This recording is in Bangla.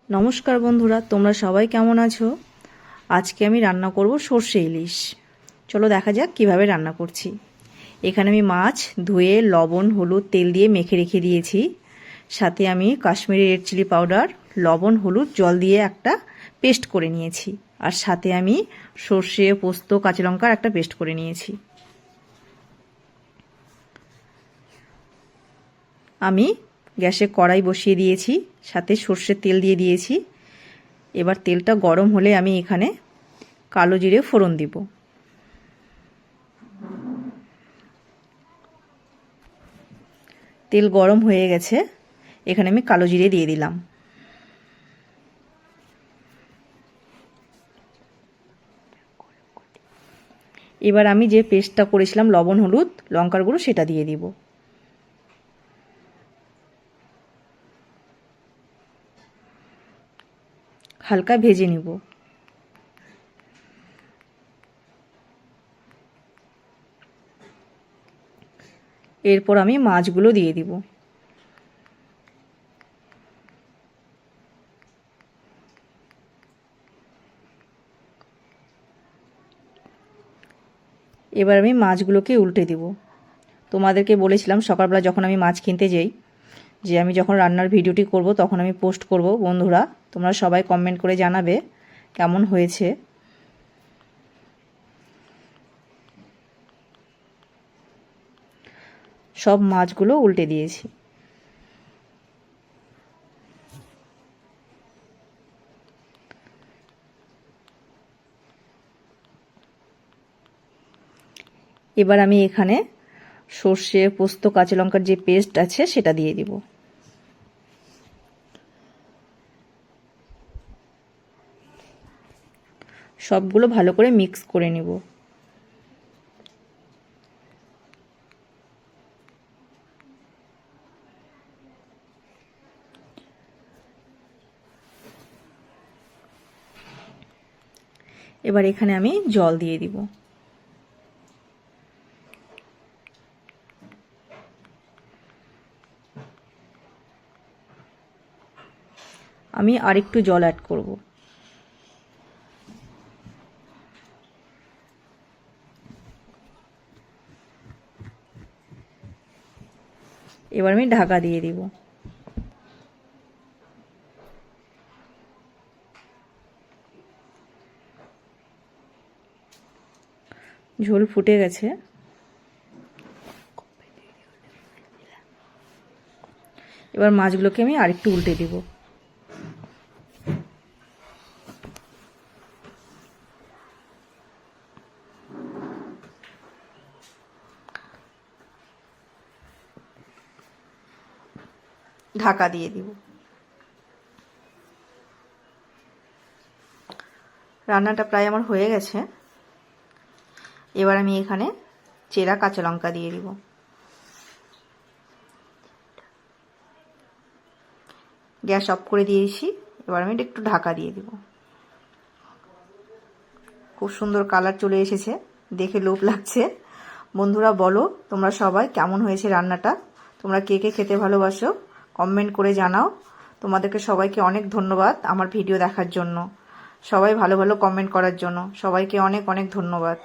নমস্কার বন্ধুরা, তোমরা সবাই কেমন আছো? আজকে আমি রান্না করব সর্ষে ইলিশ। চলো দেখা যাক কিভাবে রান্না করছি। এখানে আমি মাছ ধুয়ে লবণ হলুদ তেল দিয়ে মেখে রেখে দিয়েছি। সাথে আমি কাশ্মীরি রেড চিলি পাউডার, লবণ হলুদ জল দিয়ে একটা পেস্ট করে নিয়েছি। আর সাথে আমি সর্ষে পোস্ত কাঁচা লঙ্কার একটা পেস্ট করে নিয়েছি। আমি গ্যাসে কড়াই বসিয়ে দিয়েছি, সাথে সর্ষের তেল দিয়ে দিয়েছি। এবার তেলটা গরম হলে আমি এখানে কালো জিরে ফোড়ন দিব। তেল গরম হয়ে গেছে, এখানে আমি কালো জিরে দিয়ে দিলাম। এবার আমি যে পেস্টটা করেছিলাম লবণ হলুদ লঙ্কার গুঁড়ো সেটা দিয়ে দিব। হালকা ভেজে নিব। এরপর আমি মাছগুলো দিয়ে দিব। এবার আমি মাছগুলোকে উল্টে দিব। তোমাদেরকে বলেছিলাম সকালবেলা যখন আমি মাছ কিনতে যাই যে আমি যখন রান্নার ভিডিওটি করব তখন আমি পোস্ট করব। বন্ধুরা তোমরা সবাই কমেন্ট করে জানাবে কেমন হয়েছে। সব মাছগুলো উল্টে দিয়েছি। এবার আমি এখানে সর্ষে পোস্ত কাঁচা লঙ্কার যে পেস্ট আছে সেটা দিয়ে দিব। সবগুলো ভালো করে মিক্স করে নিব। এবার এখানে আমি জল দিয়ে দিব। আমি আরেকটু জল অ্যাড করব। এবার আমি ঢাকা দিয়ে দিব। ঝোল ফুটে গেছে। এবার মাছগুলোকে আমি আরেকটু উল্টে দিব। ঢাকা দিয়ে দিব। রান্নাটা প্রায় আমার হয়ে গেছে। এবার আমি এখানে চেরা কাঁচা লঙ্কা দিয়ে দিব। গ্যাস অফ করে দিয়েছি। এবার আমি একটু ঢাকা দিয়ে দিব। খুব সুন্দর কালার চলে এসেছে, দেখে লোভ লাগছে। বন্ধুরা বলো তোমরা সবাই কেমন হয়েছে রান্নাটা। তোমরা কে কে খেতে ভালোবাসো কমেন্ট করে জানাও। তোমাদেরকে সবাইকে অনেক ধন্যবাদ আমার ভিডিও দেখার জন্য, সবাই ভালো ভালো কমেন্ট করার জন্য। সবাইকে অনেক অনেক ধন্যবাদ।